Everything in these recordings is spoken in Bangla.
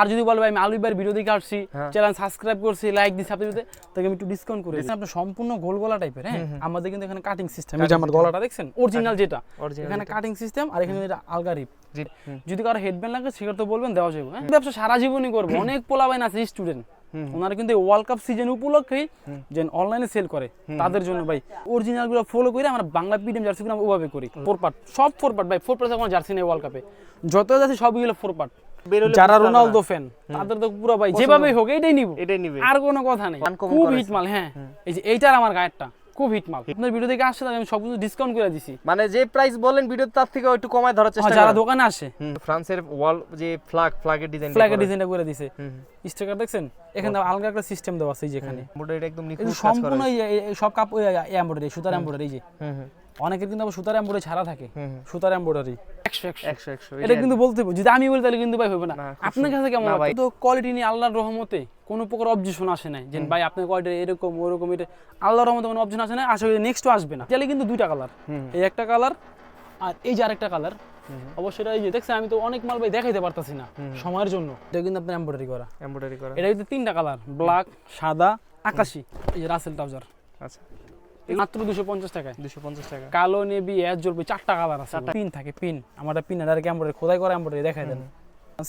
আর যদি বলে ভাই আমি আলু ভাইয়ের ভিডিও দেখে আসছি, চ্যানেল সাবস্ক্রাইব করছি, লাইক দিছি, আপনি তাকে আমি একটু ডিসকাউন্ট করে দিচ্ছি। আপনার সম্পূর্ণ গোল গলা টাইপের, হ্যাঁ আমাদের কিন্তু এখানে কাটিং সিস্টেম, এই যে আমার গলাটা দেখছেন অরিজিনাল যেটা, এখানে কাটিং সিস্টেম আর এখানে এটা আলগা রিপ। যদি কারো হেডব্যান্ড লাগে সেক্ষেত্রে বলবেন দেওয়া যাবে। হ্যাঁ ব্যবসা সারা জীবনই করবো, অনেক পোলাবাইন আছে স্টুডেন্ট, ওনারা কিন্তু ওয়ার্ল্ড কাপ সিজন উপলক্ষেই যে অনলাইনে সেল করে, তাদের জন্য ভাই অরিজিনাল গুলো ফলো করে আমরা বাংলা পিডিএম জার্সি গুলো ওভাবে করি। 4 পার্ট, সব 4 পার্ট ভাই, 4 পার্ট কোনো জার্সি নেই ওয়ার্ল্ড কাপে, যত আছে সবগুলো 4 পার্ট। যারা রোনালদো ফ্যান তাদের তো পুরো ভাই যেভাবেই হোক এইটাই নিব, আর কোনো কথা নেই। খুব হিট মাল। হ্যাঁ এই যে এইটার আমার গায়েরটা খুব হিট মাল। আপনার ভিডিও দেখে আসছে আমি সবকিছু ডিসকাউন্ট করে দিছি, মানে যে প্রাইস বলেন ভিডিও তার থেকে একটু কমায় ধরার চেষ্টা করেন। যারা দোকানে আসে ফ্রান্সের ওয়াল যে ফ্ল্যাগের ডিজাইনটা করে দিয়েছে, স্টিকার দেখছেন এখানে আলাদা একটা সিস্টেম দেওয়া আছে, যেখানে এমব্রয়ডারি একদম নিখুঁত কাজ করা সম্পূর্ণ সব কাপ এমব্রয়ডারি, সুতার এমব্রয়ডারি। এই যে অনেকের কিন্তু আবার সুতার এমব্রয়ডারি ছাড়া থাকে, সুতার এমব্রয়ডারি 100 এটা কিন্তু বলতে হবে, যদি আমি বলি তাহলে কিন্তু ভাই হবে না। আপনার কাছে কেমন লাগে? তো কোয়ালিটি নিয়ে আল্লাহর রহমতে কোনো প্রকার অবজেকশন আসে নাই যে ভাই আপনার কোয়ালিটি এরকম ওরকম, এটা আল্লাহর রহমতে কোনো অবজেকশন আসে না। আশা করি নেক্সটও আসবে না। তাহলে কিন্তু দুইটা কালার, এই একটা কালার আর এই যে আরেকটা কালার। অবশ্যই এই যে দেখছেন আমি তো অনেক মাল ভাই দেখাইতে পারতাছি না সময়ের জন্য। এটা কিন্তু আপনার এমব্রয়ডারি করা, এটা কিন্তু 3টা কালার, ব্ল্যাক, সাদা, আকাশি। এই যে রাসেল ট্রাউজার, আচ্ছা মাত্র 250 টাকায়। 250 টাকা। কালো, নেভি, অ্যাশ, জলপাই, 4টা কালার আছে। পিন থাকে, পিন আমারটা পিন আর এমব্রয়ডারি খোদাই করা এমব্রয়ডারি দেখাই দেন।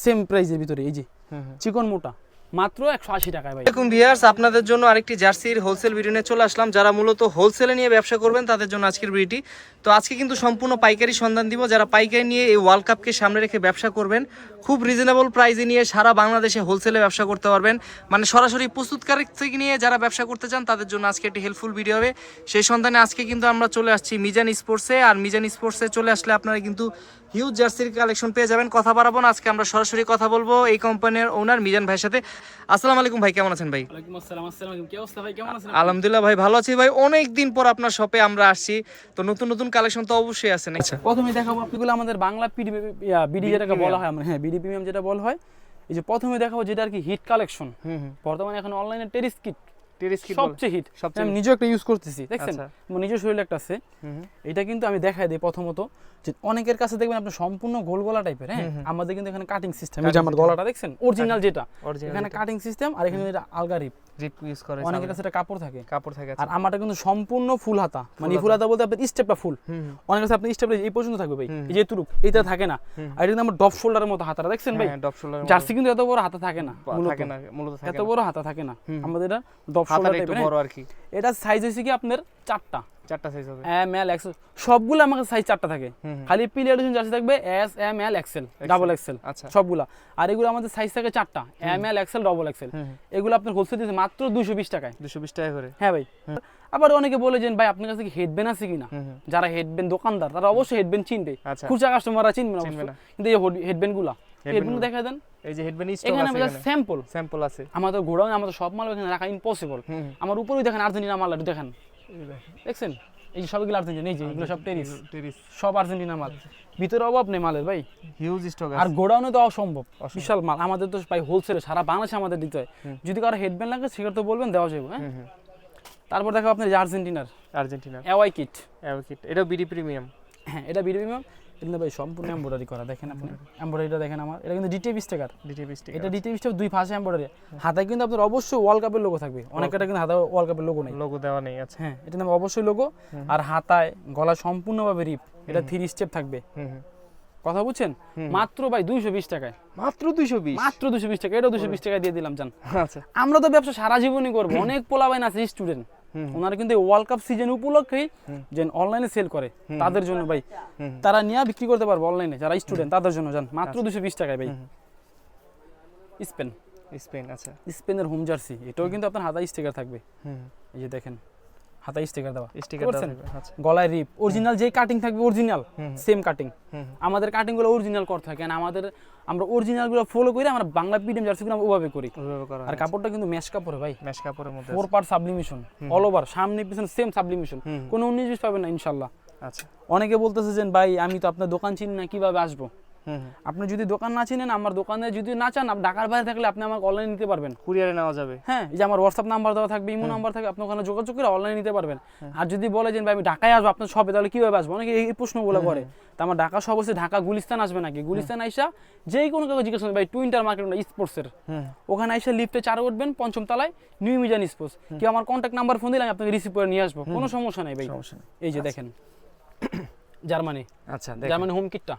সেম প্রাইসের ভিতরে এই যে চিকন মোটা মাত্র 180 টাকায় ভাই। দেখুন ভিউয়ার্স, আপনাদের জন্য আরেকটি জার্সির হোলসেল ভিডিও নিয়ে চলে আসলাম। যারা মূলত হোলসেলে নিয়ে ব্যবসা করবেন তাদের জন্য আজকের ভিডিওটি। তো আজকে কিন্তু সম্পূর্ণ পাইকারি সন্ধান দিব। যারা পাইকারি নিয়ে এই ওয়ার্ল্ড কাপকে সামনে রেখে ব্যবসা করবেন, খুব রিজনেবল প্রাইসে নিয়ে সারা বাংলাদেশে হোলসেলে ব্যবসা করতে পারবেন, মানে সরাসরি প্রস্তুতকারক থেকে নিয়ে যারা ব্যবসা করতে চান তাদের জন্য আজকে একটি হেল্পফুল ভিডিও হবে। সেই সন্ধানে আজকে কিন্তু আমরা চলে আসছি মিজান স্পোর্টসে। আর মিজান স্পোর্টসে চলে আসলে আপনারা কিন্তু হিউজ জার্সির কালেকশন পেয়ে যাবেন। কথা বাড়াবো না, আজকে আমরা সরাসরি কথা বলবো এই কোম্পানির ওনার মিজান ভাইয়ের সাথে। আসসালামু আলাইকুম ভাই, কেমন আছেন ভাই? ওয়ালাইকুম আসসালাম। আসসালামু আলাইকুম, কি অবস্থা ভাই, কেমন আছেন? আলহামদুলিল্লাহ ভাই, ভালো আছি ভাই। অনেক দিন পর আপনার শপে আমরা আসছি, তো নতুন নতুন কালেকশন তো অবশ্যই আছে। আচ্ছা প্রথমে দেখাবো আপনাগুলো আমাদের বাংলা বিডি যেটাকে বলা হয় আমরা, হ্যাঁ বিডি প্রিমিয়াম যেটা বলা হয়। এই যে প্রথমে দেখাবো যেটা আর কি হিট কালেকশন, বর্তমানে এখন অনলাইনে টেরিস কিট সবচেয়ে হিট। আমি নিজে একটা ইউজ করতেছি, দেখছেন আমার নিজের শরীরে একটা আছে। এটা কিন্তু আমি দেখাই দিই প্রথমত, যে অনেকের কাছে দেখবেন আপনি সম্পূর্ণ গোল গলা টাইপের, হ্যাঁ আমাদের কিন্তু এখানে কাটিং সিস্টেম। এই যে আমার গলাটা দেখছেন অরিজিনাল যেটা, এখানে কাটিং সিস্টেম আর এখানে এটা আলগা রিপ ইউজ করে। অনেকের কাছে এটা কাপড় থাকে, আর আমারটা কিন্তু সম্পূর্ণ ফুল হাতা, মানে ফুল হাতা বলতে আপনার স্টেপটা ফুল। অনেকের কাছে আপনার স্টেপটা এই পর্যন্ত থাকবে ভাই, এই যে তুরুক এটা থাকে না। আর এটা কিন্তু আমার ডপ শোল্ডারের মতো হাতাটা দেখছেন ভাই, জার্সি কিন্তু এত বড় হাতা থাকে না, মূলত এত বড় হাতা থাকে না। আমাদের এটা ডপ শোল্ডার টাইপের বড় আর কি। এটা সাইজ হইছে কি আপনার চারটা সাইজ হবে, এম এল এক্সেল সবগুলো আমাদের সাইজ 4টা থাকে। খালি প্লেয়ার এডিশন জার্সি থাকবে S M L XL double XL সবগুলা। আর এগুলো আমাদের সাইজ থাকে 4টা, M L XL double XL. এগুলো আপনার হোলসেল দিতে মাত্র 220 টাকায়। 220 টাকা করে, হ্যাঁ ভাই। আবার অনেকে বলে যে ভাই আপনার কাছে কি হেডব্যান্ড আছে কিনা, যারা হেডব্যান্ড দোকানদার তারা অবশ্যই হেডব্যান্ড চিনবে, খুচরা কাস্টমাররা চিনবে না। কিন্তু এই হেডব্যান্ড গুলা দেখা দেন, এই যে হেডব্যান্ড এখানে আমাদের স্যাম্পল আছে। আমাদের গোডাউনে আমাদের সব মাল এখানে রাখা ইম্পসিবল। আমার উপরেই দেখেন আর্জেন্টিনা মাল, একটু দেখেন, দেখছেন এই সবগুলো আর্জেন্টিনা, এই যে এগুলো সব টেরিস সব আর্জেন্টিনা মাল। ভিতরে অভাব নেই মালের ভাই, হিউজ স্টক আছে। আর গোডাউনে তো অসম্ভব, বিশাল মাল। আমাদের তো ভাই হোলসেলে সারা বাংলাদেশে আমাদের দিতে হয়। যদি কারো হেডব্যান্ড লাগে সেক্ষেত্রে বলবেন দেওয়া যাবে। হ্যাঁ তারপর দেখো আপনার আর্জেন্টিনার এওয়াই কিট, এটা বিডি প্রিমিয়াম। হ্যাঁ এটা বিডি প্রিমিয়াম, কিন্তু ভাই সম্পূর্ণ এমব্রয়ডারি করা। দেখেন আপনি এমব্রয়ডারিটা দেখেন আমার, এটা কিন্তু ডিটিএফ স্টিকার। এটা ডিটিএফ স্টিকার দুই পাশে এমব্রয়ডারি। হাতায় কিন্তু আপনার অবশ্যই ওয়ার্ল্ড কাপের লোগো থাকবে, অনেকটা কিন্তু হাতায় ওয়ার্ল্ড কাপের লোগো নেই, লোগো দেওয়া নেই। আচ্ছা হ্যাঁ এটা নাম অবশ্যই লোগো। আর হাতায় গলা সম্পূর্ণভাবে রিপ, এটা 3 স্টেপ থাকবে। কথা বুঝছেন? মাত্র ভাই 220 টাকায়, মাত্র 220 টাকা। এটা 220 টাকায় দিয়ে দিলাম জান। আচ্ছা আমরা তো ব্যবসা সারা জীবনই করবো, অনেক পোলাবাইন আছে স্টুডেন্ট, ওনারা কিন্তু ওয়ার্ল্ড কাপ সিজন উপলক্ষেই যে অনলাইনে সেল করে, তাদের জন্য ভাই তারা নিয়ে বিক্রি করতে পারবে অনলাইনে, যারা স্টুডেন্ট তাদের জন্য জান মাত্র 220 টাকায় ভাই। স্পেন, আচ্ছা স্পেনের হোম জার্সি, এটাও কিন্তু আপনার হাতায় স্টিকার থাকবে। এই যে দেখেন হাতায় স্টিকার দেওয়া, গলায় রিপ, অরিজিনাল যে কাটিং থাকবে অরিজিনাল সেম কাটিং। আমাদের কাটিং গুলো অরিজিনাল করতে হয়, কেন আমরা অরিজিনাল গুলো ফলো করে আমরা বাংলা পিডিএম জার্সি গুলো ওভাবে করি। আর কাপড়টা কিন্তু মেশ কাপড়ে ভাই, মেশ কাপড়ের মধ্যে 4 পার্ট সাবলিমেশন অল ওভার, সামনে পিছনে সেম সাবলিমেশন, কোনো 19-20 পাবেন না ইনশাআল্লাহ। আচ্ছা অনেকে বলতেছে যে ভাই আমি তো আপনার দোকান চিনি না, কিভাবে আসবো? আপনি যদি দোকান না চিনেন, আমার দোকানে যদি না চান, আপনি ঢাকার বাইরে থাকলে আপনি আমাকে অনলাইনে নিতে পারবেন, কুরিয়ারে নেওয়া যাবে। হ্যাঁ, এই যে আমার হোয়াটসঅ্যাপ নাম্বার দেওয়া থাকবে, ইমো নাম্বার থাকবে, আপনি ওখানে যোগাযোগ করে অনলাইনে নিতে পারবেন। আর যদি বলে যে ভাই আমি ঢাকায় আসবো আপনার শপে, তাহলে কিভাবে আসবো? অনেকে এই প্রশ্নগুলো করে। তা আমার ঢাকা শপ হচ্ছে ঢাকা গুলিস্তান আসবে নাকি? গুলিস্তান আইসা যেই কোনো কাউকে জিজ্ঞেস করবেন ভাই টুইন্টার মার্কেট স্পোর্টসের, ওখানে আইসা লিফটে 4 উঠবেন, 5ম তলায় নিউ মিজান স্পোর্টস। কি আমার কন্ট্যাক্ট নাম্বার ফোন দিলে আমি আপনাকে রিসিভ করে নিয়ে আসবো, কোনো সমস্যা নেই ভাই। এই যে দেখেন জার্মানি, আচ্ছা জার্মানি হোম কিটটা,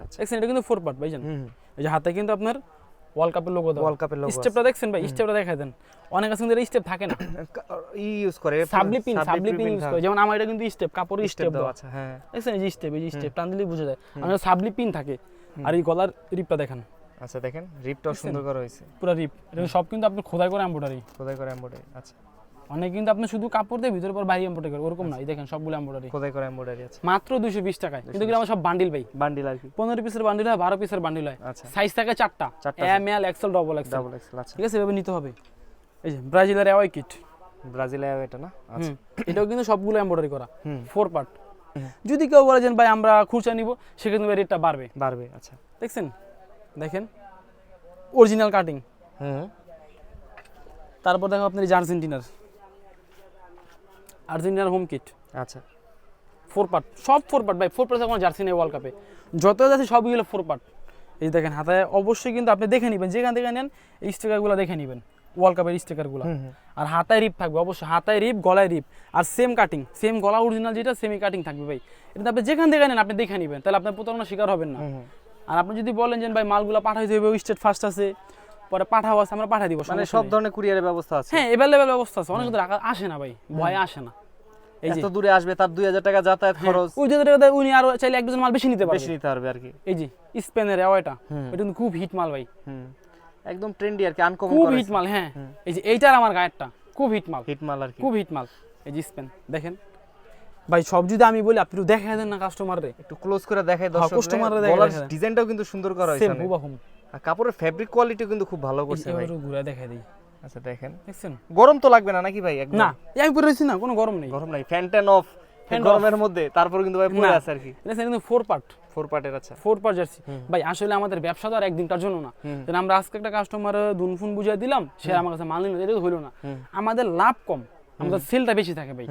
আচ্ছা দেখছেন এটা কিন্তু 4 পার্ট ভাইজান। এই যে হাতে কিন্তু আপনার ওয়ার্ল্ড কাপের লোগো দাও, ওয়ার্ল্ড কাপের লোগো। স্টেপটা দেখছেন ভাই? স্টেপটা দেখাই দেন। অনেক আছে কিন্তু স্টেপ থাকে না, ইউজ করে সাবলিপিন ইউজ করে। যেমন আমার এটা কিন্তু স্টেপ, কাপড়ের স্টেপ দাও। আচ্ছা হ্যাঁ, দেখছেন এই যে স্টেপ, এই যে স্টেপ টান দিলেই বোঝা যায়। আমার সাবলিপিন থাকে। আর এই গলার রিপটা দেখেন। আচ্ছা দেখেন রিপটাও সুন্দর করা হয়েছে, পুরো রিপ। এটা সব কিন্তু আপনি খোদাই করে এমব্রয়ডারি, খোদাই করে এমব্রয়ডারি। আচ্ছা, অনেক কিন্তু আপনি শুধু কাপড় দিয়ে ভিতরে পর বাইরে এমব্রয়ডারি করে, ওরকম না। এই দেখেন সবগুলো এমব্রয়ডারি, খোদাই করে এমব্রয়ডারি। আছে মাত্র 220 টাকায়। কিন্তু এগুলো আমার সব বান্ডিল ভাই, বান্ডিল আর কি। 15 পিসের বান্ডিল হয়, 12 পিসের বান্ডিল হয়। আচ্ছা, সাইজ থাকে 4টা, M L XL double XL. আচ্ছা ঠিক আছে, এভাবে নিতে হবে। এই যে ব্রাজিলের অ্যাওয়ে কিট, ব্রাজিলের এটা না? আচ্ছা, এটাও কিন্তু সবগুলো এমব্রয়ডারি করা, 4 পার্ট। যদি কেউ বলে যে ভাই আমরা খুচরা নিব, সেক্ষেত্রে রেটটা বাড়বে। আচ্ছা দেখছেন, দেখেন অরিজিনাল কাটিং। তারপর দেখো আপনার এই আর্জেন্টিনার হোম কিট। আচ্ছা, 4 পার্ট, সব 4 পার্ট ভাই। 4 পার্ট কোনো জার্সি নেই ওয়ার্ল্ড কাপে, যত আছে সবগুলো 4 পার্ট। এই দেখেন হাতায় অবশ্যই কিন্তু আপনি দেখে নেবেন, যেখান থেকে নেন এই স্টিকারগুলো দেখে নেবেন, ওয়ার্ল্ড কাপের স্টিকারগুলো। আর হাতায় রিপ থাকবে অবশ্যই, হাতায় রিপ, গলায় রিপ, আর সেম কাটিং, সেম গলা অরিজিনাল যেটা সেমই কাটিং থাকবে ভাই। এটা আপনি যেখান থেকে নেন আপনি দেখে নেবেন, তাহলে আপনার প্রতারণার শিকার হবেন না। আর আপনি যদি বলেন যে ভাই মালগুলো পাঠাইতে হবে, স্টেট ফার্স্ট আছে, পরে পাঠাও আছে, আমরা পাঠিয়ে দিব। মানে সব ধরনের কুরিয়ারের ব্যবস্থা আছে? হ্যাঁ, অ্যাভেলেবল ব্যবস্থা আছে। অনেক দূর আসে না ভাই, ভয় আসে না। এই যে দূরে আসবে তার 2000 টাকা যাতায়াত খরচ, ওই 2000 টাকা উনি আরো চাইলে এক ডজন মাল বেশি নিতে পারবে আর কি। এই যে স্পেনের অ্যাওয়েটা, এটা কিন্তু খুব হিট মাল ভাই, একদম ট্রেন্ডি আর কি, আনকমন খুব হিট মাল। হ্যাঁ, এই যে এইটার আমার গায়েরটা খুব হিট মাল আর কি, খুব হিট মাল। এই যে স্পেন দেখেন ভাই, সব যদি আমি বলি আপনি একটু দেখাই দেন না কাস্টমাররে, একটু ক্লোজ করে দেখাই দর্শকদের। কাস্টমাররে গলার ডিজাইনটাও কিন্তু সুন্দর করা হয়েছে, সেম হুবহু। আর কাপড়ের ফেব্রিক কোয়ালিটি কিন্তু খুব ভালো করছে ভাই। একটু ঘুরে দেখাই দেই। আচ্ছা দেখেন, দেখছেন গরম তো লাগবে না নাকি ভাই? একদম না, আমি পরে আছি না, কোনো গরম নেই, গরম নাই। ফ্যান অফ, গরমের মধ্যে তারপর কিন্তু ভাই পরে আছে আর কি। এটা কিন্তু 4 পার্ট, 4 পার্টের। আচ্ছা, 4 পার্ট জার্সি ভাই। আসলে আমাদের ব্যবসা তো আর একদিনকার জন্য না, যেন আমরা আজকে একটা কাস্টমার দুনফুন বুঝিয়ে দিলাম, সে আমার কাছে মাল নিল, এটা তো হইলো না। আমাদের লাভ কম, আমাদের সেলটা বেশি থাকে ভাই,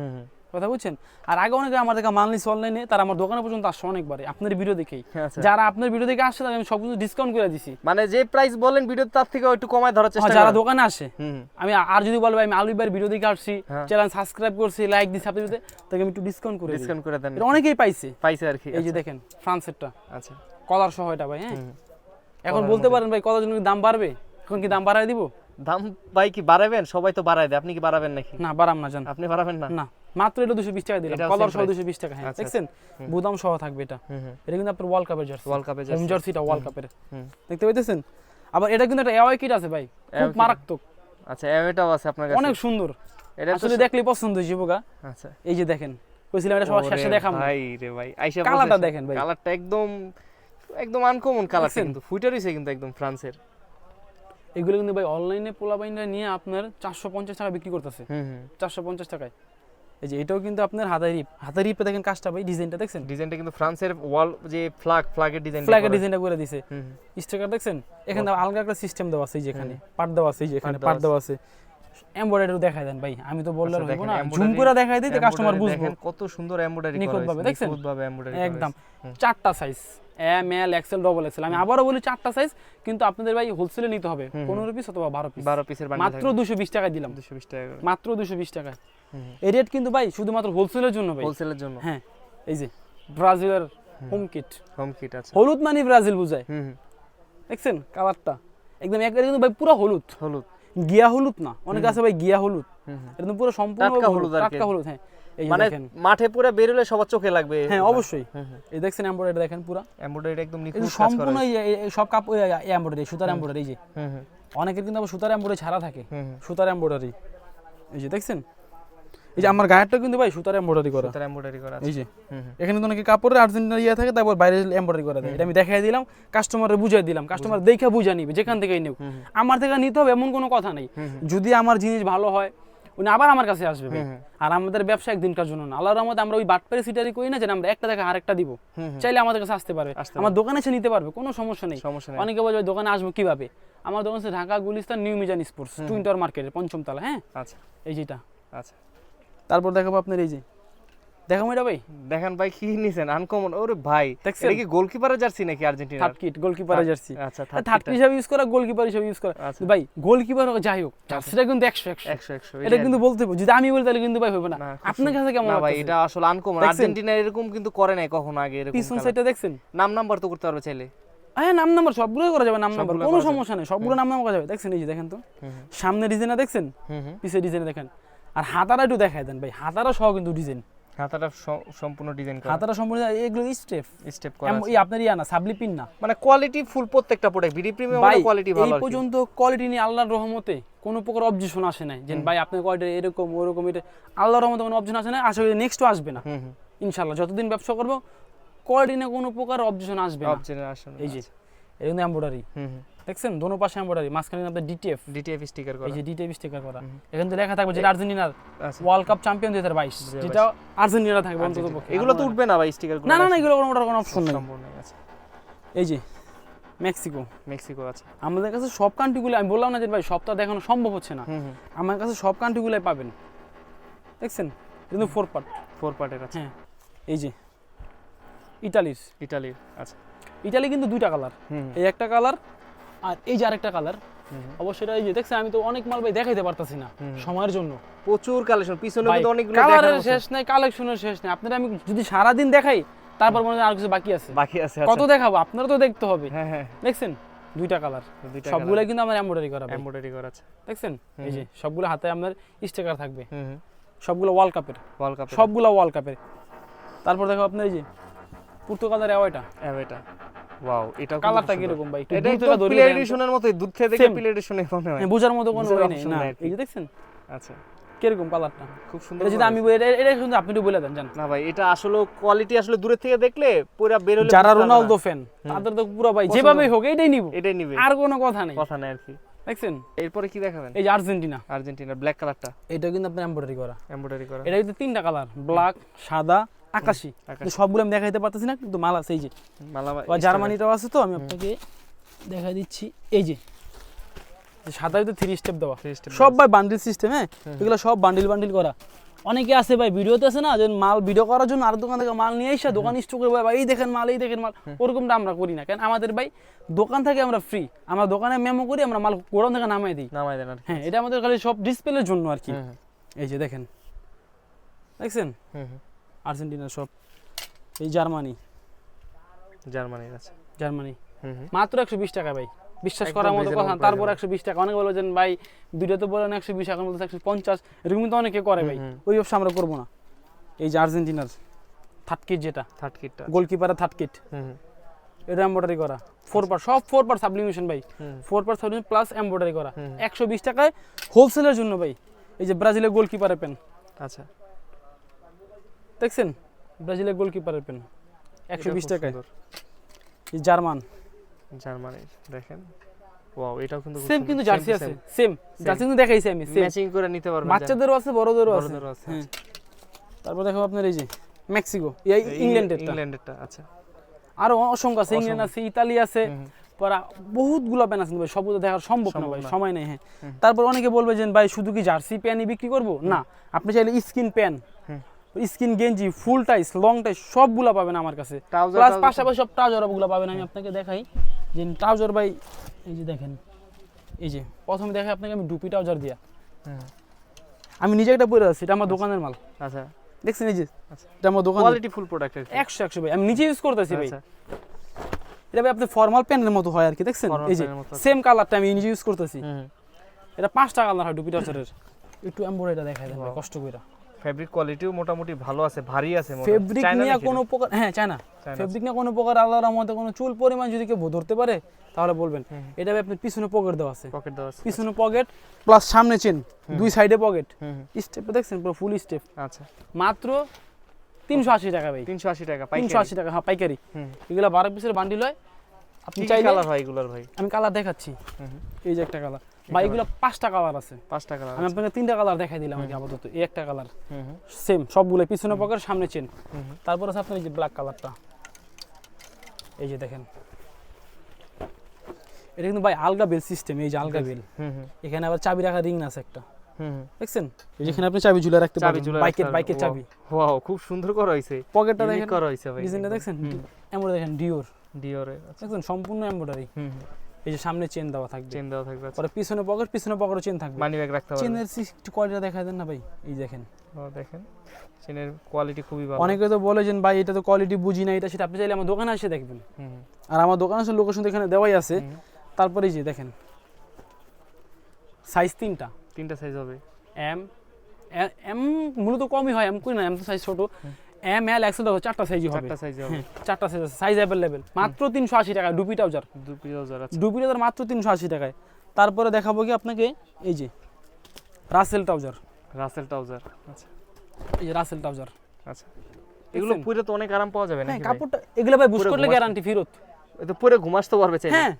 কথা বুঝছেন। আর আগে অনেকে আমার থেকে মাল নিচ্ছে অনলাইনে, তারা আমার দোকানে পর্যন্ত আসছে অনেকবারে আপনার ভিডিও দেখেই। যারা আপনার ভিডিও দেখে আসছে তাদের আমি সবকিছু ডিসকাউন্ট করে দিছি, মানে যে প্রাইস বলেন ভিডিও তার থেকে একটু কমায় ধরার চেষ্টা করি। যারা দোকানে আসে আমি আর যদি বলবো আমি আলু ভাইয়ের ভিডিও দেখে আসছি, চ্যানেল সাবস্ক্রাইব করছি, লাইক দিছি, আপনি তাকে আমি একটু ডিসকাউন্ট করে দেন। এটা অনেকেই পাইছে আর কি। এই যে দেখেন ফ্রান্সেরটা, আচ্ছা কলার সহ এটা ভাই। হ্যাঁ, এখন বলতে পারেন ভাই কলার জন্য দাম বাড়বে, এখন কি দাম বাড়ায় দিব? দাম ভাই কি বাড়াবেন? সবাই তো বাড়ায় দেয়, আপনি কি বাড়াবেন নাকি? না, বাড়াম না জান, আপনি বাড়াবেন না। না, মাত্র এটা 220 টাকা দিলাম, কলার সহ 220 টাকা। হ্যাঁ, দেখছেন বুদাম সহ থাকবে এটা। এটা কিন্তু আপনার ওয়ার্ল্ড কাপের জার্সি, হোম জার্সিটা ওয়ার্ল্ড কাপের, দেখতে পাইতেছেন। আবার এটা কিন্তু একটা অ্যাওয়ে কিট আছে ভাই, খুব মারাত্মক। আচ্ছা, অ্যাওয়েটাও আছে আপনার কাছে? অনেক সুন্দর, এটা আসলে দেখলে পছন্দ হইছে বোকা। আচ্ছা, এই যে দেখেন, কইছিলাম এটা সবার শেষে দেখাম ভাই রে ভাই। আইসা কালারটা দেখেন ভাই, কালারটা একদম আনকমন কালার, কিন্তু ফুটার হইছে কিন্তু একদম ফ্রান্সের। এগুলো কিন্তু ভাই অনলাইনে পোলাপাইনরা নিয়ে আপনার 450 টাকা বিক্রি করতেছে, 450 টাকায়। এই যে এটাও কিন্তু আপনার হাতায় রিপে দেখেন কাজটা ভাই, ডিজাইনটা দেখছেন? ডিজাইনটা কিন্তু ফ্রান্সের ওয়াল যে ফ্ল্যাগের ডিজাইনটা করে দিয়েছে, স্টিকার দেখছেন? এখানে আলাদা একটা সিস্টেম দেওয়া আছে, যেখানে পার্ট দেওয়া আছে, যেখানে পার্ট দেওয়া আছে। এমব্রয়ডারি দেখাই দেন ভাই, আমি তো বললাম হইবো না, জুম করে দেখাই দিই তো কাস্টমার বুঝবে। কত সুন্দর এমব্রয়ডারি করা নিখুঁত ভাবে, দেখছেন? এমব্রয়ডারি একদম 4টা size, M L XL double XL. আমি আবারও বলি 4টা সাইজ, কিন্তু আপনাদের ভাই হোলসেলে নিতে হবে 15 পিস অথবা 12 পিসের বান্ডেল, মাত্র 220 টাকা দিলাম, 220 টাকা, মাত্র 220 টাকা। এই রেট কিন্তু ভাই শুধুমাত্র হোলসেলের জন্য ভাই, হোলসেলের জন্য। হ্যাঁ, এই যে ব্রাজিলের হোম কিট আছে, হলুদ মানে ব্রাজিল বুঝায়। দেখছেন কালারটা একদম একবারে কিন্তু ভাই পুরো হলুদ, গিয়া হলুদ না, অনেক আছে ভাই গিয়া হলুদ, এটা পুরো সম্পূর্ণ টাটকা হলুদ। হ্যাঁ, মানে মাঠে পুরো বের হলে সবার চোখে লাগবে। হ্যাঁ, অবশ্যই। এই দেখছেন এমব্রয়ডারি দেখেন, পুরো এমব্রয়ডারি একদম নিখুঁত কাজ করা, সম্পূর্ণ সব কাপ এমব্রয়ডারি, সুতার এমব্রয়ডারি। এই যে অনেকের কিন্তু আবার সুতার এমব্রয়ডারি ছাড়া থাকে, সুতার এমব্রয়ডারি। এই যে দেখছেন, এই যে আমার গায়েরটা কিন্তু ভাই সুতার এমব্রয়ডারি করা, এই যে এখানে তো নাকি কাপড়ের আর্জেন্টিনা ইয়া থাকে, তারপর বাইরে এমব্রয়ডারি করা থাকে। এটা আমি দেখাই দিলাম, কাস্টমারে বুঝাই দিলাম, কাস্টমার দেখে বুঝা নিবে যেখান থেকেই নিও। আমার থেকে নিতে হবে এমন কোনো কথা নেই, যদি আমার জিনিস ভালো হয়, উনি আবার আমার কাছে আসবে ভাই। আর আমাদের ব্যবসা একদিনকার জন্য না, আল্লাহর রহমতে আমরা ওই বাটপারি সিটারি করি না যে আমরা একটা দেখে আরেকটা দিব, চাইলে আমাদের কাছে আসতে পারবে, আমার দোকানে এসে নিতে পারবে, কোনো সমস্যা নেই। অনেকে বলবে দোকানে আসবো কিভাবে, আমার দোকান হচ্ছে Dhaka Gulistan new Mizan sports twin tower মার্কেটের 5ম তলা। হ্যাঁ আচ্ছা, এই যেটা। আচ্ছা, তারপর দেখাবো আপনার এই যে, দেখাবো এটা ভাই, দেখেন ভাই কি নিছেন আনকমন। ওরে ভাই এটা কি গোলকিপারের জার্সি নাকি আর্জেন্টিনা? থার্ড কিট গোলকিপারের জার্সি। আচ্ছা, থার্ড কিট হিসেবে ইউজ করা, গোলকিপার হিসেবে ইউজ করা। ভাই গোলকিপার হোক যাই হোক, জার্সিটা কিন্তু 100 এটা কিন্তু বলতে হবে, যদি আমি বলি তাহলে কিন্তু ভাই হবে না। আপনার কাছে কেমন না ভাই এটা আসলে আনকমন, আর্জেন্টিনা এরকম কিন্তু করে নাই কখনো আগে এরকম। পিছন সাইডটা দেখছেন, নাম্বার তো করতে পারবে চাইলে। হ্যাঁ নাম্বার সবগুলো করা যাবে, নাম্বার কোনো সমস্যা নেই, সবগুলো নাম্বার করা যাবে। দেখছেন এই যে, দেখেন তো সামনে ডিজাইনটা দেখছেন, পিছের ডিজাইন দেখেন, আর হাতাটা একটু দেখায় দেন ভাই, হাতাটা সহ কিন্তু ডিজাইন, হাতাটা সম্পূর্ণ ডিজাইন করা, হাতাটা সম্পূর্ণ এগুলো স্টেপ করা আছে। এই আপনার না সাবলি পিন না, মানে কোয়ালিটি ফুল প্রত্যেকটা প্রোডাক্ট বিডি প্রিমিয়াম এর কোয়ালিটি ভালো। এই পর্যন্ত কোয়ালিটি নিয়ে আল্লাহর রহমতে কোনো প্রকার অবজেকশন আসে নাই যে ভাই আপনার কোয়ালিটি এরকম ওরকম, এটা আল্লাহর রহমতে কোনো অবজেকশন আসে না, আশা করি নেক্সটও আসবে না ইনশাআল্লাহ। যতদিন ব্যবসা করব কোয়ালিটি নিয়ে কোনো প্রকার অবজেকশন আসবে না। এই যে এই কিন্তু এমব্রয়ডারি দেখছেন, দোনো পাশে এমব্রয়ডারি, মাঝখানে আপনার ডিটিএফ স্টিকার করা। এই যে ডিটিএফ স্টিকার করা, এখানে লেখা থাকবে যেটা আর্জেন্টিনার ওয়ার্ল্ড কাপ চ্যাম্পিয়ন 2022, যেটা আর্জেন্টিনা থাকবে অন্ততপক্ষে। এগুলো তো উঠবে না ভাই স্টিকারগুলো? না না না, এগুলো কোনো অপশন নেই। আছে এই যে মেক্সিকো আছে আমাদের কাছে, সব কান্ট্রিগুলো আমি বললাম না যে ভাই সবটা দেখানো সম্ভব হচ্ছে না, আমার কাছে সব কান্ট্রিগুলোই পাবেন। দেখছেন কিন্তু 4 পার্টের আছে। হ্যাঁ এই যে ইতালির, আচ্ছা ইতালি কিন্তু 2টা কালার, এই একটা কালার আর এই যে আরেকটা কালার। অবশ্যই এই যে দেখছেন, আমি তো অনেক মাল ভাই দেখাইতে পারতাছি না সময়ের জন্য, প্রচুর কালেকশন, পিছনে কিন্তু অনেকগুলো কালারের শেষ নাই, কালেকশনের শেষ নাই। আপনারা আমি যদি সারা দিন দেখাই তারপর মনে হয় আর কিছু বাকি আছে। কত দেখাবো, আপনারা তো দেখতে হবে। হ্যাঁ দেখছেন 2টা কালার, সবগুলাই কিন্তু আমার এমব্রয়ডারি করা আছে। দেখছেন এই যে সবগুলো হাতে আপনার স্টিকার থাকবে, সবগুলো ওয়ার্ল্ড কাপের, সবগুলো ওয়ার্ল্ড কাপের। তারপর দেখো আপনার এই যে পর্তুগালের অ্যাওয়েটা, ওয়াও, এটা কালারটা কি রকম ভাই, এটা তো পিলে এডিশনের মতই, দুধ থেকে দেখে পিলে এডিশনের মনে হয়, বোঝার মতো কোনো ওয়ে নেই না। এই যে দেখছেন আচ্ছা কি রকম কালারটা, খুব সুন্দর। এটা যদি আমি এটা শুনতে আপনি একটু বলে দেন জান। না ভাই এটা আসলে কোয়ালিটি আসলে দূরে থেকে দেখলে পুরো বের হলে, যারা রোনালদো ফ্যান তাদের তো পুরো ভাই যেভাবেই হোক এটাই নিবে, আর কোনো কথা নেই আর কি। দেখছেন এরপরে কি দেখাবেন? এই যে আর্জেন্টিনা ব্ল্যাক কালারটা, এটা কিন্তু আপনার এমব্রয়ডারি করা। এটা কিন্তু 3টা কালার, ব্ল্যাক, সাদা, আকাশী। সবগুলো আমি দেখাইতে পারতেছি না, কিন্তু মাল আছে। এই যে জার্মানিটাও আছে, তো আমি আপনাকে দেখাই দিচ্ছি। এই যে সাদা তো 3 স্টেপ দেওয়া, সব ভাই বান্ডিল সিস্টেম। হ্যাঁ এগুলো সব বান্ডিল করা। অনেকে আছে ভাই ভিডিওতে আছে না, যে মাল ভিডিও করার জন্য আর দোকান থেকে মাল নিয়ে এসে দোকান স্টক করে ভাই এই দেখেন মাল, ওরকমটা আমরা করি না। কারণ আমাদের ভাই দোকান থেকে আমরা ফ্রি, আমরা দোকানে মেমো করি, আমরা মাল গোডাউন থেকে নামাই দিই। হ্যাঁ এটা আমাদের খালি সব ডিসপ্লের জন্য আর কি। এই যে দেখেন, দেখছেন আর্জেন্টিনা সব, এই জার্মানি মাত্র 120 টাকা ভাই, বিশ্বাস করার মতো কথা। তারপর 120 টাকা, অনেকে বলে যে ভাই ভিডিওতে বলেন 120, এখন বলতে 150, এরকম কিন্তু অনেকে করে ভাই। ওই ব্যবসা আমরা করবো না। এই যে আর্জেন্টিনার থার্ড কিট, যেটা গোলকিপারের থার্ড কিট, এটা এমব্রয়ডারি করা 4 পার্ট, সব 4 পার্ট সাবলিমেশন ভাই, 4 পার্ট সাবলিমেশন প্লাস এমব্রয়ডারি করা, 120 টাকায় হোলসেলের জন্য ভাই। এই যে ব্রাজিলের গোলকিপারের পেন, আচ্ছা দেখছেন ব্রাজিলের গোলকিপারের পেন 120 টাকায়। এই জার্মানি দেখেন, ওয়াও এটাও কিন্তু সেম, কিন্তু জার্সি আছে সেম, জার্সি কিন্তু দেখাইছি আমি, ম্যাচিং করে নিতে পারবেন, বাচ্চাদেরও আছে বড়দেরও আছে। তারপর দেখো আপনার এই যে মেক্সিকো, এই ইংল্যান্ডেরটা, আচ্ছা আরো অসংখ্য আছে, ইংল্যান্ড আছে, ইতালি আছে, পরা বহুতগুলো প্যান আছে ভাই, সবগুলো দেখা সম্ভব না ভাই, সময় নেই। হ্যাঁ তারপর অনেকে বলবে যে ভাই শুধু কি জার্সি প্যানই বিক্রি করব, না আপনি চাইলে স্কিন প্যান, স্কিন গেঞ্জি, ফুল টাইস, লং টাইস সবগুলো পাবেন আমার কাছে, প্লাস পাশাপাশি সব ট্রাউজারগুলো পাবেন। আমি আপনাকে দেখাই যে ট্রাউজার ভাই, এই যে দেখেন, এই যে প্রথমে দেখাই আপনাকে আমি ডুপি ট্রাউজার দিয়া, আমি নিজে একটা পরে আছি, এটা আমার দোকানের মাল। আচ্ছা দেখছেন এই যে, এটা আমার দোকান, কোয়ালিটি ফুল প্রোডাক্ট 100 ভাই, আমি নিজে ইউজ করতেছি ভাই। এটা ভাই আপনার ফর্মাল প্যান্টের মতো হয় আর কি, দেখছেন এই যে সেম কালারটা আমি নিজে ইউজ করতেছি। এটা 5টা কালার হয় ডুপি ট্রাউজারের। একটু এমব্রয়ডারি দেখাই দেন ভাই কষ্ট করে। ফেব্রিক কোয়ালিটিও মোটামুটি ভালো আছে, ভারী আছে, ফেব্রিক নিয়ে কোনো প্রকার, হ্যাঁ চায়না ফেব্রিক নিয়ে কোনো প্রকার আল্লাহর রহমতে কোনো চুল পরিমাণ যদি কেউ ধরতে পারে তাহলে বলবেন। এটা আপনার পিছনে পকেট দেওয়া আছে, পিছনে পকেট প্লাস সামনে চেন, 2 সাইডে পকেট, স্টেপ দেখছেন পুরো ফুল স্টেপ। আচ্ছা মাত্র 380 টাকা ভাই, 380 টাকা, 380 টাকা হ্যাঁ পাইকারি। এগুলা 12 পিসের বান্ডিল হয়, আপনি কি চাইলে কালার হয় এগুলোর ভাই? আমি কালার দেখাচ্ছি, এই যে একটা কালার ভাই, এগুলো 5টা কালার আছে। 5টা কালার আমি আপনাকে 3টা কালার দেখাই দিলাম আগে আপাতত। এই একটা কালার সেম সবগুলো, পিছনে পকেট সামনে চেন। তারপর আছে আপনার এই যে ব্ল্যাক কালারটা, এই যে দেখেন, এটা কিন্তু ভাই আলগা বেল সিস্টেম। এই যে আলগা বেল, এখানে আবার চাবি রাখার রিং আছে একটা, দেখছেন? যেখানে আপনি চাবি ঝুলে রাখতে পারবেন, বাইকের চাবি। ওয়াও, খুব সুন্দর করা হইছে। পকেটটা দেখেন করা হইছে ভাই, ডিজাইনটা দেখছেন? এমব্রয়ডারি দেখেন, ডিওর আচ্ছা, দেখছেন, সম্পূর্ণ এমব্রয়ডারি। এই যে সামনে চেন দেওয়া থাকবে, চেন দেওয়া থাকবে। আচ্ছা, পরে পিছনে পকেটও চেন থাকবে, মানি ব্যাগ রাখতে পারবেন। চেনের একটু কোয়ালিটি দেখায় দেন না ভাই, এই দেখেন। দেখেন চেনের কোয়ালিটি খুবই ভালো। অনেকে তো বলে যে ভাই এটা তো কোয়ালিটি বুঝি না, এটা সেটা। আপনি চাইলে আমার দোকানে এসে দেখবেন, আর আমার দোকানে আসলে লোকেশন এখানে দেওয়াই আছে। তারপরে এই যে দেখেন, সাইজ তিনটা সাইজ হবে। এম এম মূলত কমই হয়, এম কই না, এম তো সাইজ ছোট। এম এল এক্সেল দেখো, 4টা সাইজই হবে। 4টা সাইজ আছে, সাইজ অ্যাভেলেবেল। মাত্র 380 টাকা ডুপি ট্রাউজার। ডুপি ট্রাউজার মাত্র 380 টাকায়। তারপরে দেখাবো কি আপনাকে এই যে রাসেল ট্রাউজার। আচ্ছা, এই যে রাসেল ট্রাউজার। আচ্ছা, এগুলো পরে তো অনেক আরাম পাওয়া যাবে না? হ্যাঁ, কাপড়টা এগুলো ভাই বুশ করলে গ্যারান্টি ফেরত। এটা পরে ঘুমাসতে পারবে চাইলে? হ্যাঁ,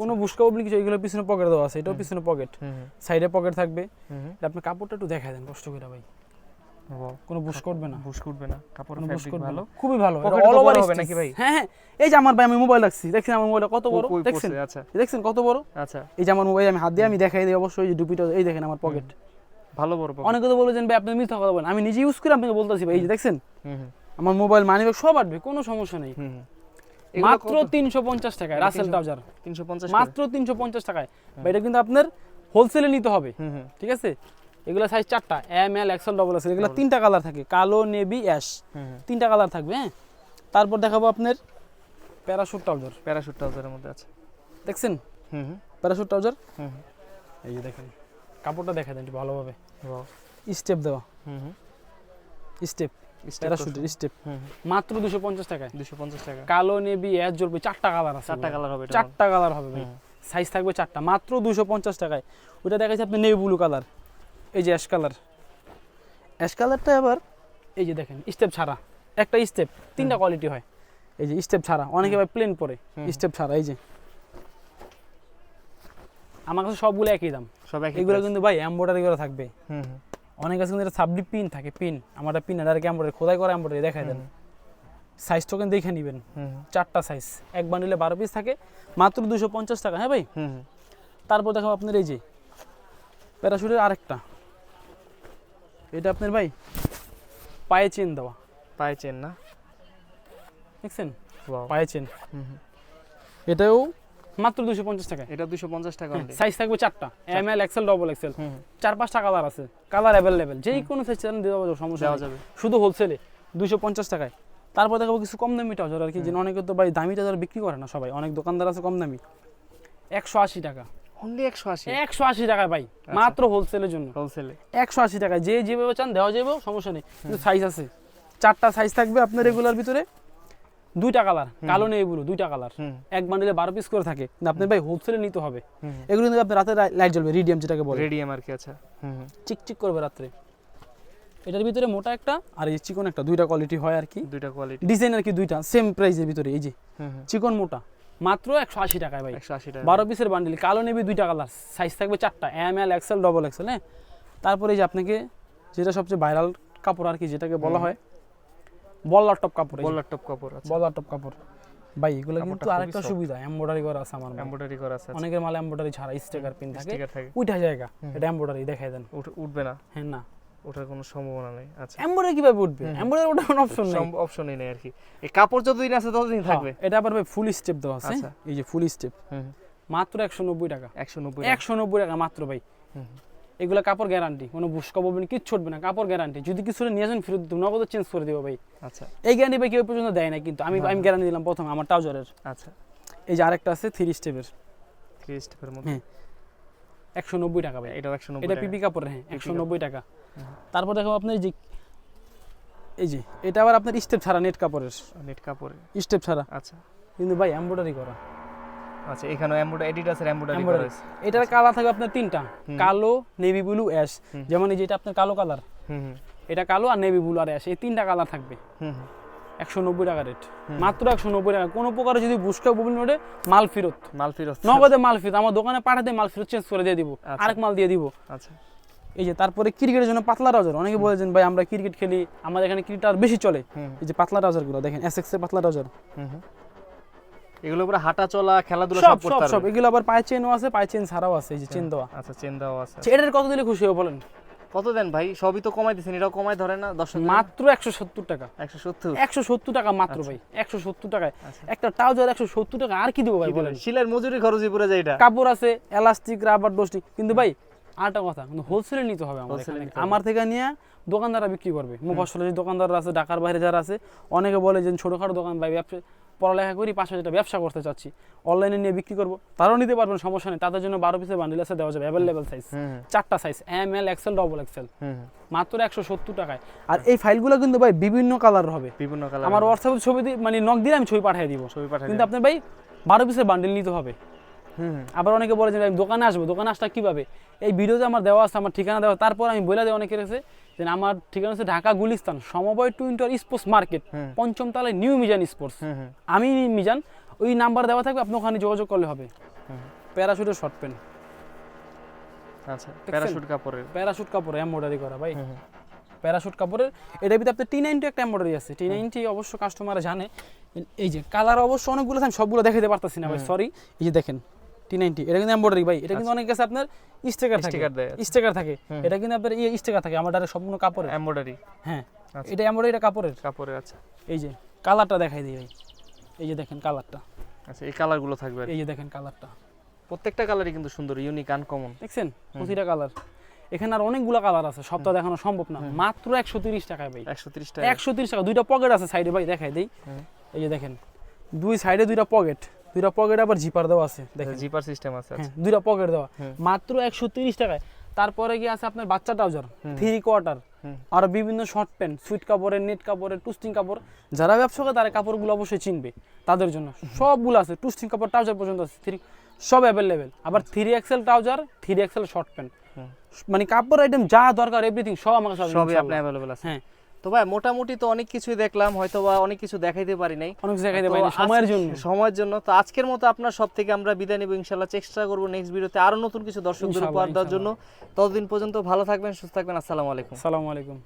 কোনো বুশকা বলি কিছু, এগুলো পিছনে পকেট দেওয়া আছে, এটাও পিছনে পকেট, সাইডে পকেট থাকবে। আপনি কাপড়টা একটু দেখায় দেন কষ্ট করে ভাই, কোনো বুশ করবে না, কাপড়ের ফ্যাব্রিক ভালো, খুবই ভালো। পকেট অল ওভার হবে নাকি ভাই? হ্যাঁ, এই যে আমার ভাই, আমি মোবাইল রাখছি, দেখছেন আমার মোবাইলটা কত বড়, দেখছেন? আচ্ছা, দেখছেন কত বড়? আচ্ছা, এই যে আমার মোবাইল আমি হাত দিয়ে আমি দেখাই দিই অবশ্যই, যে ডুপিটা, এই দেখেন আমার পকেট ভালো বড় পকেট। অনেকে তো বলেছেন ভাই আপনি মিথ্যা কথা বলেন, আমি নিজে ইউজ করে আপনাকে বলতেছি ভাই। এই যে দেখছেন আমার মোবাইল, মানিব্যাগ সব আসবে, কোনো সমস্যা নেই। মাত্র 350 টাকায় রাসেল ট্রাউজার, 350 মাত্র 350 টাকায় ভাই। এটা কিন্তু আপনার হোলসেলে নিতে হবে, ঠিক আছে? এগুলো সাইজ 4টা, M L XL double XL. এগুলো 3টা কালার থাকে, কালো, নেভি, অ্যাশ, 3টা কালার থাকবে। হ্যাঁ, তারপর দেখাবো আপনার প্যারাশুট ট্রাউজারের মধ্যে আছে, দেখছেন? Parachute trouser. এই যে দেখেন, কাপড়টা দেখা দেন একটু ভালোভাবে, স্টেপ দেওয়া, স্টেপ প্যারাশুটের স্টেপ। মাত্র 250 টাকায়, 250 টাকা। কালো, নেভি, অ্যাশ জ্বলবে, 4টা কালার আছে। 4টা কালার হবে, 4টা কালার হবে ভাই, সাইজ থাকবে 4টা, মাত্র 250 টাকায়। ওটা দেখাচ্ছি আপনি নেভি ব্লু কালার, এই যে অ্যাশ কালারটা। আবার এই যে দেখেন, স্টেপ ছাড়া, একটা স্টেপ, 3টা কোয়ালিটি হয়। এই যে স্টেপ ছাড়া, অনেকে ভাই প্লেন পরে, স্টেপ ছাড়া। এই যে আমার কাছে সবগুলো একই দাম, সব একই। এগুলো কিন্তু ভাই এমব্রয়ডারি করা থাকবে। অনেক কাছে কিন্তু এটা সাবলি পিন থাকে, পিন, আমারটা পিন আর এমব্রয়ডারি, খোদাই করা এমব্রয়ডারি দেখাই দেন। সাইজ টোকেন দেখে নেবেন, 4টা সাইজ, এক বান্ডিলে 12 পিস থাকে, মাত্র 250 টাকা। হ্যাঁ ভাই, তারপর দেখাবো আপনার এই যে প্যারাশুটের আরেকটা, এটা আপনার ভাই পায়ে চেন দেওয়া, পায়ে চেন না, দেখছেন? পায়ে চেন, এটাও মাত্র 250 টাকা। এটা 250 টাকা। সাইজ থাকবে 4টা, M L XL double XL, 4-5টা কালার আছে, কালার অ্যাভেলেবেল, যেই কোনো সাইজ চান দেওয়া যাবে, সমস্যা যাবে, শুধু হোলসেলে 250 টাকায়। তারপর দেখাবো কিছু কম দামি ট্রাউজার আর কি, যে অনেকে তো ভাই দামি ট্রাউজার বিক্রি করে না সবাই, অনেক দোকানদার আছে কম দামি, 180 টাকা, অনলি 180 টাকায় ভাই, মাত্র হোলসেলের জন্য, হোলসেলে 180 টাকায়। যে যেভাবে চান দেওয়া যাবে, সমস্যা নেই, কিন্তু সাইজ আছে 4টা সাইজ থাকবে আপনার রেগুলার ভিতরে, 2টা কালার, কালো নেই এগুলো 2টা কালার, এক বান্ডিলে 12 পিস করে থাকে। আপনি ভাই হোলসেলে নিতে হবে এগুলো, কিন্তু আপনার রাতে লাইট জ্বলবে, রেডিয়াম যেটাকে বলে, রেডিয়াম আর কি। আচ্ছা, চিকচিক করবে রাত্রে। এটার ভিতরে মোটা একটা আর এই চিকন একটা, 2টা কোয়ালিটি হয় আর কি, 2টা কোয়ালিটি, ডিজাইন আর কি, 2টা সেম প্রাইসের ভিতরে। এই যে চিকন মোটা, মাত্র 180 টাকায় ভাই, 180 টাকা, 12 পিসের বান্ডিল, কালো নেভি, 2টা কালার, সাইজ থাকবে 4টা, M L XL double XL. হ্যাঁ, তারপরে এই যে আপনাকে যেটা সবচেয়ে ভাইরাল কাপড় আর কি, যেটাকে বলা হয় বল্লার টপ কাপড়, বল্লার টপ কাপড়। আচ্ছা, বল্লার টপ কাপড় ভাই, এগুলো কিন্তু আরেকটা সুবিধা, এমব্রয়ডারি করা আছে আমার, এমব্রয়ডারি করা আছে। অনেকের মালে এমব্রয়ডারি ছাড়া স্টিকার পিন থাকে, ওইটা জায়গা এটা এমব্রয়ডারি দেখাই দেন, উঠবে না? হ্যাঁ, না, ওটার কোনো সম্ভাবনা নেই। আচ্ছা, এমব্রয়ডারি কিভাবে উঠবে? এমব্রয়ডারি ওটা কোনো অপশনই নেই আর কি, এই কাপড় যতদিন আছে ততদিন থাকবে। এটা আবার ভাই ফুল স্টেপ দেওয়া আছে, এই যে ফুল স্টেপ, মাত্র 190 টাকা, 190 টাকা মাত্র ভাই। এগুলো কাপড় গ্যারান্টি, কোনো বুশকা বলবেন কিচ্ছু উঠবে না, কাপড় গ্যারান্টি, যদি কিছু নিয়ে আসেন ফেরত দিব, নগদ চেঞ্জ করে দেবো ভাই। আচ্ছা, এই গ্যারান্টি ভাই কেউ পর্যন্ত দেয় না, কিন্তু আমি গ্যারান্টি দিলাম প্রথম আমার ট্রাউজারের। আচ্ছা, এই যে আরেকটা আছে 3 স্টেপের, 3 স্টেপের মধ্যে 190 টাকা ভাই, এটা 190, এটা পিপি কাপড়ের, হ্যাঁ 190 টাকা। তারপর দেখো আপনার এই যে এটা আবার আপনার স্টেপ ছাড়া, নেট কাপড়ের, স্টেপ ছাড়া। আচ্ছা, কিন্তু ভাই এমব্রয়ডারি করা। আচ্ছা, এখানে এডিডাসের এমব্রয়ডারি করা আছে। এটার কালার থাকবে আপনার 3টা, কালো, নেভি ব্লু, অ্যাশ। যেমন এই যে এটা আপনার কালো কালার, এটা কালো আর নেভি ব্লু আর অ্যাশ, এই 3টা কালার থাকবে। 190 টাকা রেট, মাত্র 190 টাকা। কোনো প্রকারে যদি বুশকা বুবিন নোটে মাল ফেরত, মাল ফেরত, নগদে মাল ফেরত, আমার দোকানে পাঠাতে মাল ফেরত চেঞ্জ করে দিয়ে দিব, আরেক মাল দিয়ে দিব। আচ্ছা এই যে তারপরে ক্রিকেটের জন্য পাতলা ট্রাউজার, অনেকে বলেছেন ভাই আমরা ক্রিকেট খেলি, আমাদের এখানে ক্রিকেট আর বেশি চলে। এই যে পাতলা ট্রাউজার গুলো দেখেন, এসএক্স এর পাতলা ট্রাউজার, এগুলো পুরো হাঁটা চলা খেলাধুলা সব সব করতে সব পারবে। এগুলো আবার পায়ে চেনও আছে, পায়ে চেন ছাড়াও আছে, এই যে চেন দেওয়া। আচ্ছা চেন দেওয়া আছে। এটার কত দিলে খুশি হবে বলেন? কত দেন ভাই? সবই তো কমাই দিছেন, এটাও কমাই ধরে না 10 মাত্র 170 টাকা। 170 170 টাকা মাত্র ভাই, 170 টাকায় একটা ট্রাউজার 170 টাকা, আর কি দিব ভাই বলেন? শিলের মজুরি খরচই পুরো যায় এটা। কাপড় আছে, এলাস্টিক, রাবার, ডস্টিক, কিন্তু ভাই আরেকটা কথা, কিন্তু হোলসেলে নিতে হবে আমাদের এখানে। আমার থেকে নিয়ে দোকানদাররা বিক্রি করবে, মুফাসসলের যে দোকানদাররা আছে, ঢাকার বাইরে যারা আছে, অনেকে বলে যে ছোটখাটো দোকান ভাই, ব্যবসা পড়ালেখা করি, 5 টাকা ব্যবসা করতে চাচ্ছি, অনলাইনে নিয়ে বিক্রি করবো, তারাও নিতে পারবেন, সমস্যা নেই। তাদের জন্য 12 পিসের বান্ডিল আছে, দেওয়া যাবে, অ্যাভেলেবেল সাইজ, 4টা size, M L, XL, double XL, মাত্র 170 টাকায়। আর এই ফাইলগুলো কিন্তু ভাই বিভিন্ন কালার হবে, বিভিন্ন কালার। আমার হোয়াটসঅ্যাপে ছবি দিয়ে মানে নক দিলে আমি ছবি পাঠিয়ে দিব, কিন্তু আপনার ভাই 12 পিসের বান্ডিল নিতে হবে। আবার অনেকে বলে যে আমি দোকানে আসবো, দোকানে আসটা কিভাবে? এই ভিডিওতে আমার দেওয়া আছে, আমার ঠিকানা দেওয়া, তারপর আমি বলে দেওয়া অনেকের কাছে যে আমার ঠিকানা হচ্ছে ঢাকা গুলিস্তান, সমবায় টু ইন্টার স্পোর্টস মার্কেট, 5ম তলায় নিউ মিজান স্পোর্টস। আমি মিজান, ওই নাম্বার দেওয়া থাকবে, আপনি ওখানে যোগাযোগ করলে হবে। প্যারাশুটের শর্ট প্যান্ট, আচ্ছা প্যারাশুট কাপড়ের, প্যারাশুট কাপড়ে এমব্রয়ডারি করা ভাই, প্যারাশুট কাপড়ের। এটার ভিতরে আপনার T90 একটা এমব্রয়ডারি আছে, T90 অবশ্য কাস্টমাররা জানে। এই যে কালার অবশ্য অনেকগুলো আছে, আমি সবগুলো দেখাতে পারতাছি না ভাই, সরি। এই যে দেখেন T90, এটা কিন্তু এমব্রয়ডারি ভাই, এটা কিন্তু অনেক কাছে আপনার স্টিকার থাকে, স্টিকার থাকে, এটা কিন্তু আপনার স্টিকার থাকে, আমার ডাইরেক্ট সম্পূর্ণ কাপড়ের এমব্রয়ডারি। হ্যাঁ এটা এমব্রয়ডারি, এটা কাপড়ের। আচ্ছা এই যে কালারটা দেখাই দিই ভাই, এই যে দেখেন কালারটা, আচ্ছা এই কালারগুলো থাকবে। এই যে দেখেন কালারটা, প্রত্যেকটা কালারই কিন্তু সুন্দর, ইউনিক, আনকমন, দেখছেন প্রতিটা কালার। এখানে আর অনেকগুলো কালার আছে, সবটা দেখানো সম্ভব না, মাত্র 130 টাকায় ভাই, 130 টাকা। 130 টাকা। দুইটা পকেট আছে সাইডে ভাই, দেখাই দেই। এই যে দেখেন দুই সাইডে দুইটা পকেট আবার জিপার দেওয়া আছে, দেখেন জিপার সিস্টেম আছে। হ্যাঁ দুইটা পকেট দেওয়া, মাত্র 130 টাকায়। তারপরে কি আছে আপনার বাচ্চা ট্রাউজার, 3/4, আর বিভিন্ন শর্ট প্যান্ট, সুইট কাপড়ের, নেট কাপড়ের, টুস্টিং কাপড়। যারা ব্যবসা করে তারা কাপড়গুলো অবশ্যই চিনবে, তাদের জন্য সবগুলো আছে, টুস্টিং কাপড়, ট্রাউজার পর্যন্ত আছে, সব অ্যাভেলেবেল। আবার 3XL trouser, 3XL short pant, মানে কাপড় আইটেম যা দরকার এভরিথিং সব আমার কাছে সবই আপনি অ্যাভেলেবল আছে। হ্যাঁ তো ভাই মোটামুটি তো অনেক কিছুই দেখলাম, হয়তো বা অনেক কিছু দেখাইতে পারি নাই, অনেক কিছু দেখাইতে পারি না সময়ের জন্য। তো আজকের মতো আপনার সব থেকে আমরা বিদায় নেব, ইনশাআল্লাহ চেষ্টা করব নেক্সট ভিডিওতে আরো নতুন কিছু দর্শকদের উপহার দেওয়ার জন্য। ততদিন পর্যন্ত ভালো থাকবেন, সুস্থ থাকবেন, আসসালামু আলাইকুম। আসসালামু আলাইকুম।